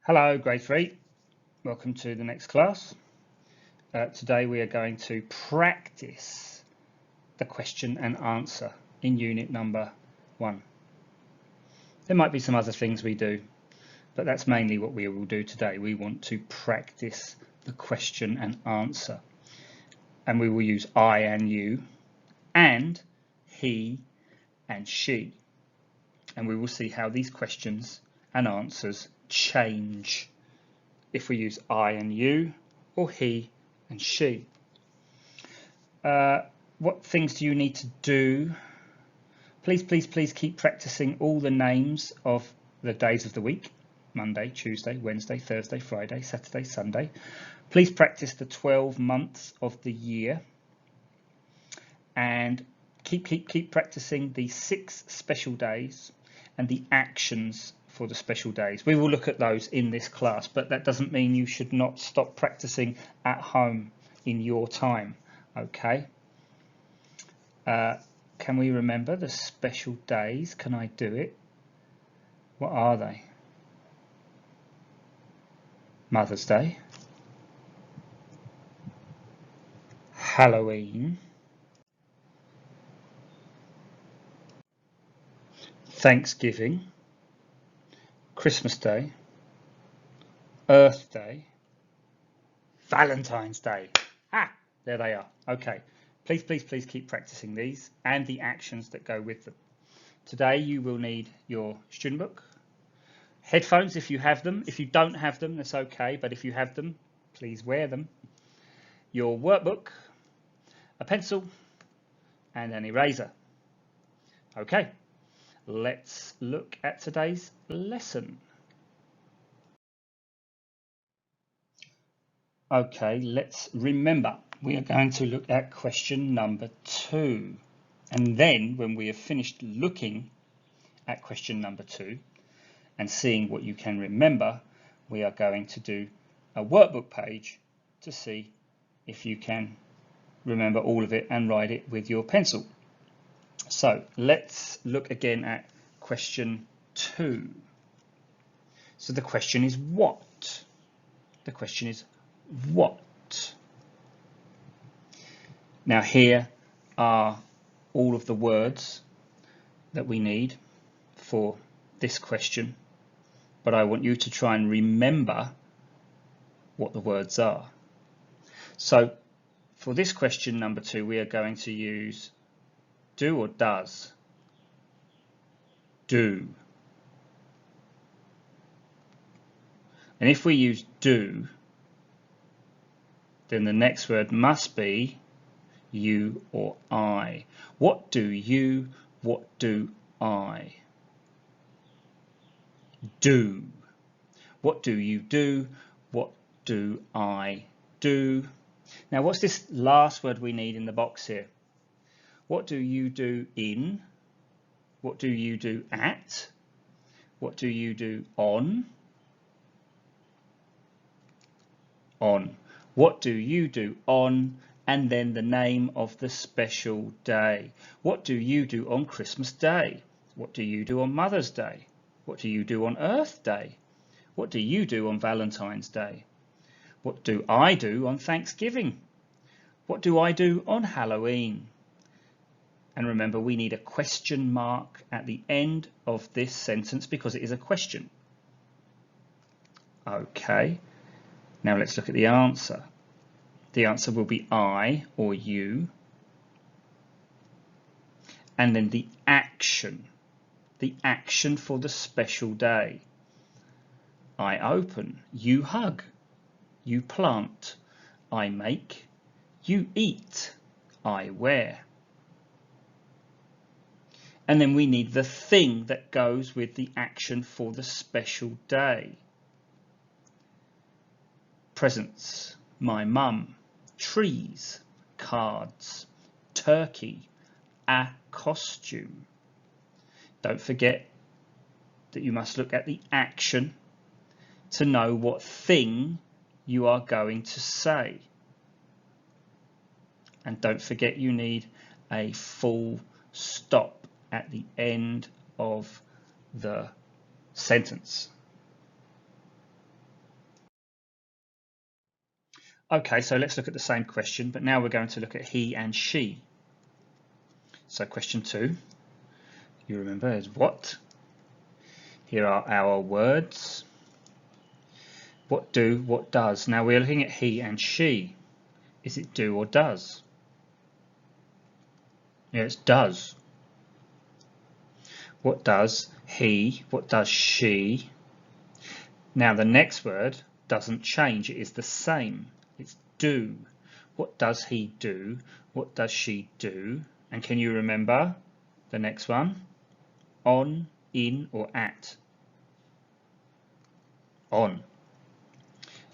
Hello, grade 3. Welcome to the next class. Today we are going to practice the question and answer in unit number 1. There might be some other things we do, but that's mainly what we will do today. We want to practice the question and answer. And we will use I and you, and he and she. And we will see how these questions and answers change if we use I and you or he and she. What things do you need to do? Please keep practicing all the names of the days of the week: Monday, Tuesday, Wednesday, Thursday, Friday, Saturday, Sunday. Please practice the 12 months of the year, and keep practicing the 6 special days and the actions for the special days. We will look at those in this class, but that doesn't mean you should not stop practicing at home in your time. Okay? Can we remember the special days? Can I do it? What are they? Mother's Day, Halloween, Thanksgiving, Christmas Day, Earth Day, Valentine's Day. There they are. Okay, please keep practicing these and the actions that go with them. Today you will need your student book, headphones if you have them. If you don't have them, that's okay, but if you have them, please wear them. Your workbook, a pencil, and an eraser. Okay, let's look at today's lesson. Okay, let's remember, we are going to look at question number 2. And then when we have finished looking at question number 2 and seeing what you can remember, we are going to do a workbook page to see if you can remember all of it and write it with your pencil. So let's look again at question 2. So the question is what? The question is what? Now here are all of the words that we need for this question, but I want you to try and remember what the words are. So for this question number 2, we are going to use do or does. Do. And if we use do, then the next word must be you or I. What do you? What do I? Do. What do you do? What do I do? Now, what's this last word we need in the box here? What do you do in? What do you do at? What do you do on? On. What do you do on? And then the name of the special day. What do you do on Christmas Day? What do you do on Mother's Day? What do you do on Earth Day? What do you do on Valentine's Day? What do I do on Thanksgiving? What do I do on Halloween? And remember, we need a question mark at the end of this sentence because it is a question. Okay, now let's look at the answer. The answer will be I or you. And then the action for the special day. I open, you hug, you plant, I make, you eat, I wear. And then we need the thing that goes with the action for the special day. Presents, my mum, trees, cards, turkey, a costume. Don't forget that you must look at the action to know what thing you are going to say. And don't forget you need a full stop at the end of the sentence. Okay, so let's look at the same question, but now we're going to look at he and she. So question 2, you remember, is what? Here are our words. What do, what does? Now we're looking at he and she. Is it do or does? Yeah, it's does. What does he? What does she? Now the next word doesn't change, it is the same. It's do. What does he do? What does she do? And can you remember the next one? On, in, or at? On.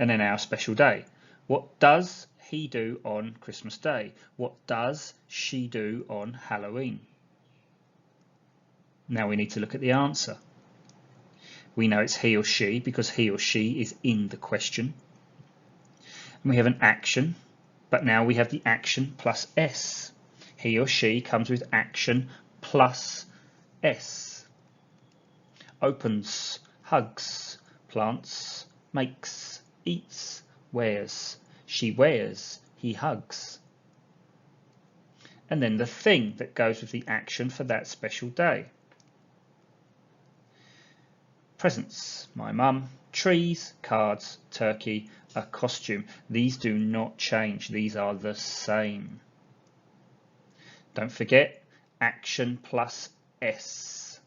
And then our special day. What does he do on Christmas Day? What does she do on Halloween? Now we need to look at the answer. We know it's he or she because he or she is in the question. And we have an action, but now we have the action plus S. He or she comes with action plus S. Opens, hugs, plants, makes, eats, wears. She wears, he hugs. And then the thing that goes with the action for that special day. Presents, my mum, trees, cards, turkey, a costume. These do not change, these are the same. Don't forget, action plus S.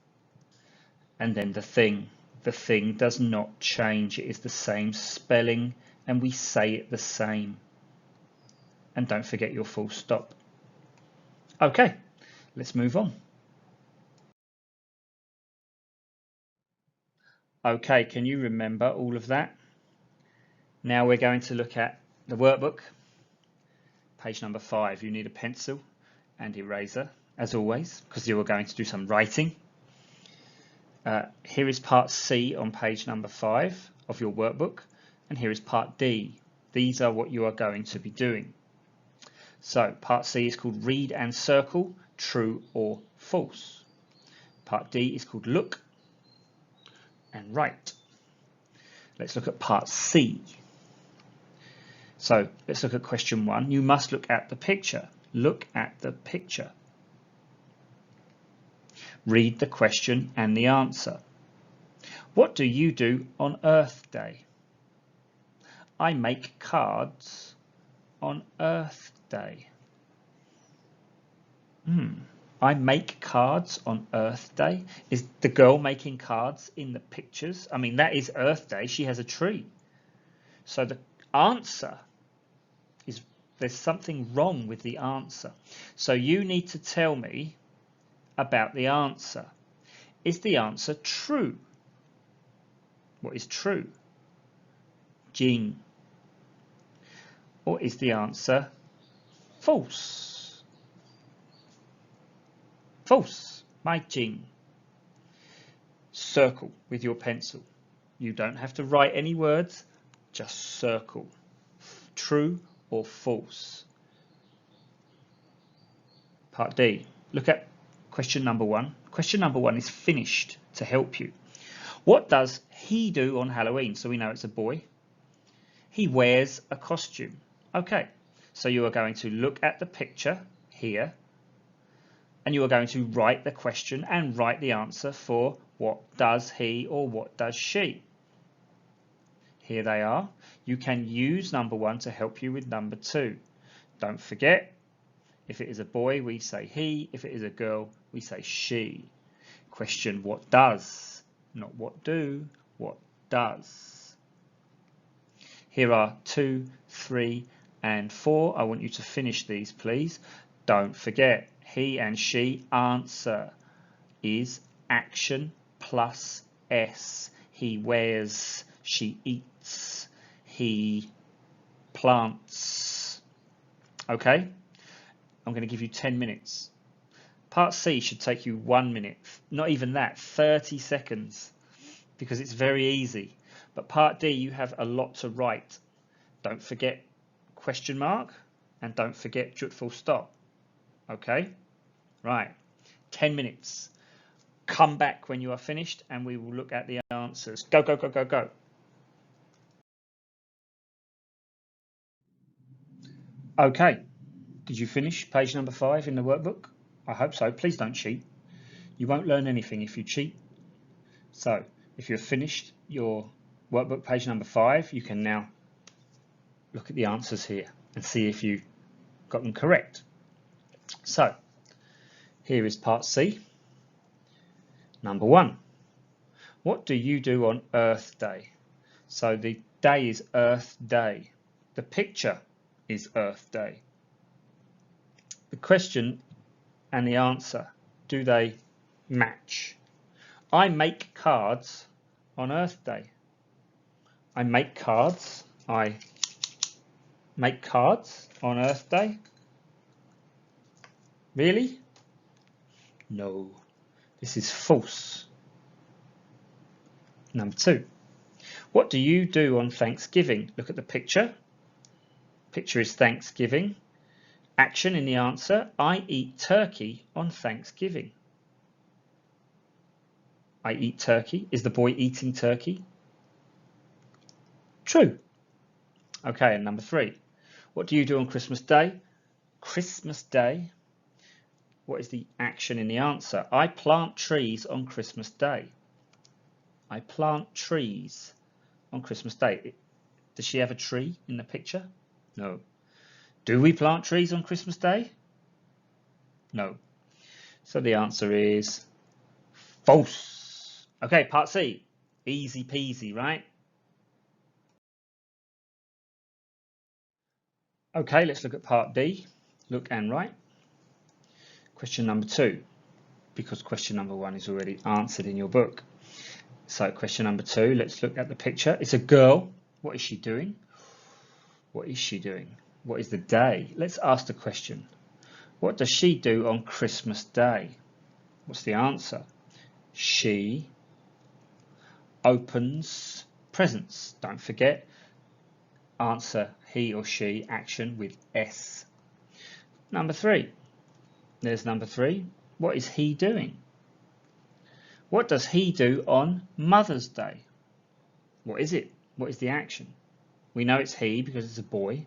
And then the thing. The thing does not change, it is the same spelling and we say it the same. And don't forget your full stop. Okay, let's move on. Okay, can you remember all of that? Now we're going to look at the workbook. Page number 5, you need a pencil and eraser, as always, because you are going to do some writing. Here is part C on page number 5 of your workbook, and here is part D. These are what you are going to be doing. So part C is called read and circle, true or false. Part D is called look and write. Let's look at part C. So let's look at question 1. You must look at the picture. Look at the picture. Read the question and the answer. What do you do on Earth Day? I make cards on Earth Day. I make cards on Earth Day. Is the girl making cards in the pictures? I mean, that is Earth Day. She has a tree. So the answer is, there's something wrong with the answer. So you need to tell me about the answer. Is the answer true? What is true? Jing. Or is the answer false? False. My Jing. Circle with your pencil. You don't have to write any words, just circle. True or false? Part D. Look at question number 1. Question number 1 is finished to help you. What does he do on Halloween? So we know it's a boy. He wears a costume. Okay, so you are going to look at the picture here and you are going to write the question and write the answer for what does he or what does she. Here they are. You can use number 1 to help you with number 2. Don't forget, if it is a boy, we say he. If it is a girl, we say she. Question what does, not what do, what does. Here are 2, 3, and 4. I want you to finish these, please. Don't forget, he and she answer is action plus S. He wears, she eats, he plants. Okay? I'm going to give you 10 minutes. Part C should take you 1 minute, not even that, 30 seconds, because it's very easy. But part D, you have a lot to write. Don't forget question mark, and don't forget full stop. Okay? Right, 10 minutes. Come back when you are finished and we will look at the answers. Go, go, go, go, go. Okay, did you finish page number 5 in the workbook? I hope so. Please don't cheat. You won't learn anything if you cheat. So if you've finished your workbook page number 5, you can now look at the answers here and see if you got them correct. So here is part C. Number 1. What do you do on Earth Day? So the day is Earth Day. The picture is Earth Day. The question and the answer, do they match? I make cards on Earth Day. I make cards. I make cards on Earth Day. Really? No. This is false. Number 2. What do you do on Thanksgiving? Look at the picture. Picture is Thanksgiving. Action in the answer, I eat turkey on Thanksgiving. I eat turkey. Is the boy eating turkey? True. Okay, and number 3. What do you do on Christmas Day? Christmas Day. What is the action in the answer? I plant trees on Christmas Day. I plant trees on Christmas Day. Does she have a tree in the picture? No. Do we plant trees on Christmas Day? No. So the answer is false. Okay, part C. Easy peasy, right? Okay, let's look at part D. Look and write. Question number 2, because question number 1 is already answered in your book. So question number 2, let's look at the picture. It's a girl. What is she doing? What is she doing? What is the day? Let's ask the question. What does she do on Christmas Day? What's the answer? She opens presents. Don't forget, answer he or she, action with S. Number 3. There's number 3. What is he doing? What does he do on Mother's Day? What is it? What is the action? We know it's he because it's a boy.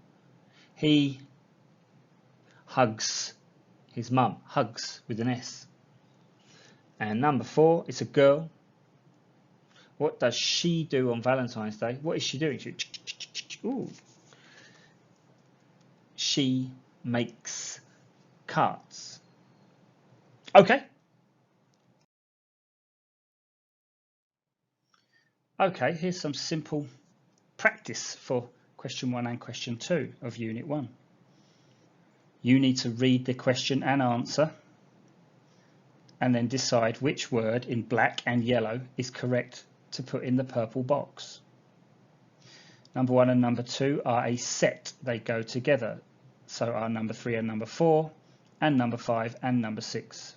He hugs his mum. Hugs with an S. And number 4, it's a girl. What does she do on Valentine's Day? What is she doing? She makes cards. Okay. Okay, here's some simple practice for question 1 and question 2 of Unit 1. You need to read the question and answer and then decide which word in black and yellow is correct to put in the purple box. Number 1 and number 2 are a set. They go together. So are number 3 and number 4 and number 5 and number 6.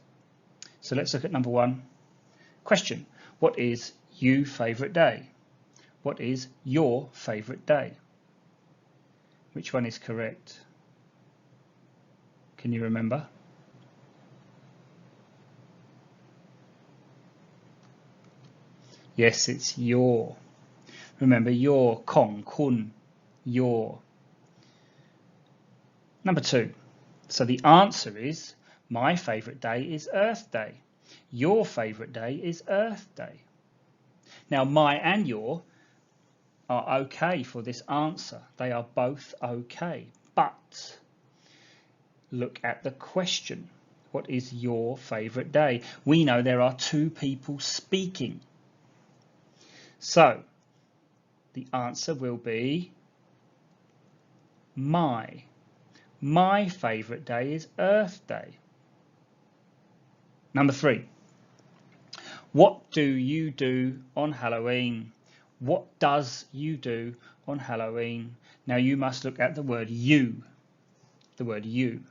So let's look at number 1. Question. What is your favourite day? What is your favourite day? Which one is correct? Can you remember? Yes, it's your. Remember your, kong, kun, your. Number 2. So the answer is, my favourite day is Earth Day. Your favourite day is Earth Day. Now my and your are okay for this answer. They are both okay. But look at the question. What is your favourite day? We know there are 2 people speaking. So the answer will be my. My favourite day is Earth Day. Number 3. What do you do on Halloween? What does you do on Halloween? Now you must look at the word you. The word you.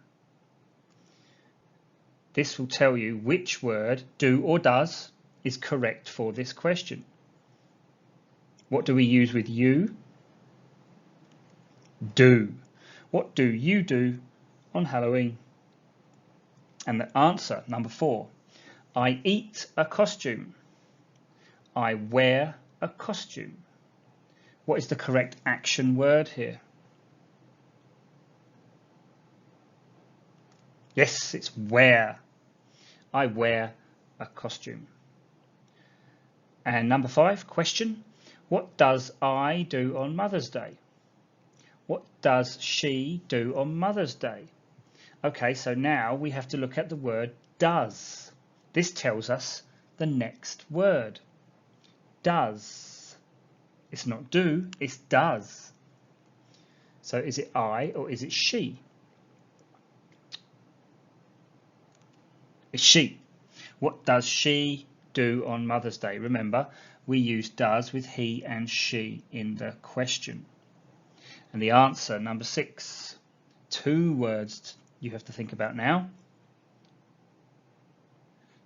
This will tell you which word, do or does, is correct for this question. What do we use with you? Do. What do you do on Halloween? And the answer, number 4. I eat a costume. I wear a costume. What is the correct action word here? Yes, it's wear. I wear a costume. And number 5, question. What does I do on Mother's Day? What does she do on Mother's Day? Okay, so now we have to look at the word does. This tells us the next word. Does. It's not do, it's does. So is it I or is it she? It's she. What does she do on Mother's Day? Remember, we use does with he and she in the question. And the answer, number 6, 2 words you have to think about now.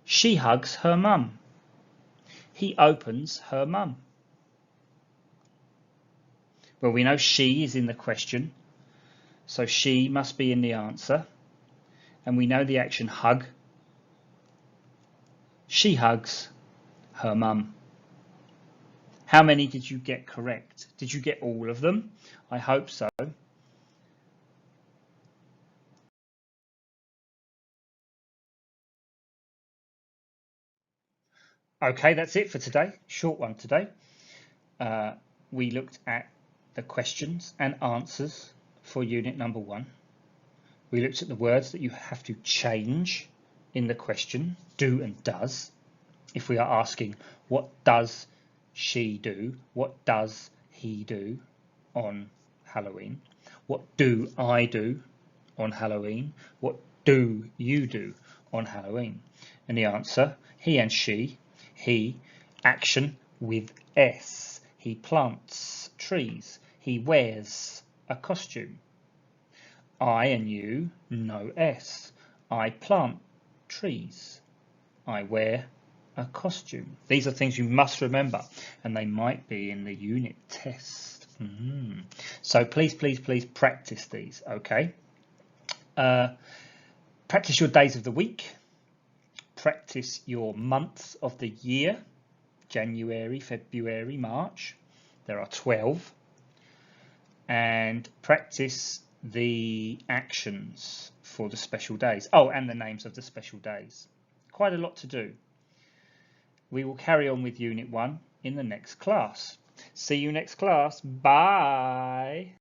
She hugs her mum. He opens her mum. Well, we know she is in the question, so she must be in the answer. And we know the action hug. She hugs her mum. How many did you get correct? Did you get all of them? I hope so. Okay, that's it for today. Short one today. We looked at the questions and answers for unit number 1. We looked at the words that you have to change in the question, do and does. If we are asking, what does she do? What does he do on Halloween? What do I do on Halloween? What do you do on Halloween? And the answer, he and she. He, action with S. He plants trees. He wears a costume. I and you, no S. I plant trees. I wear a costume. These are things you must remember, and they might be in the unit test. So please, please, please practice these, okay? Practice your days of the week. Practice your months of the year. January, February, March. There are 12. And practice the actions for the special days. Oh, and the names of the special days. Quite a lot to do. We will carry on with Unit 1 in the next class. See you next class. Bye.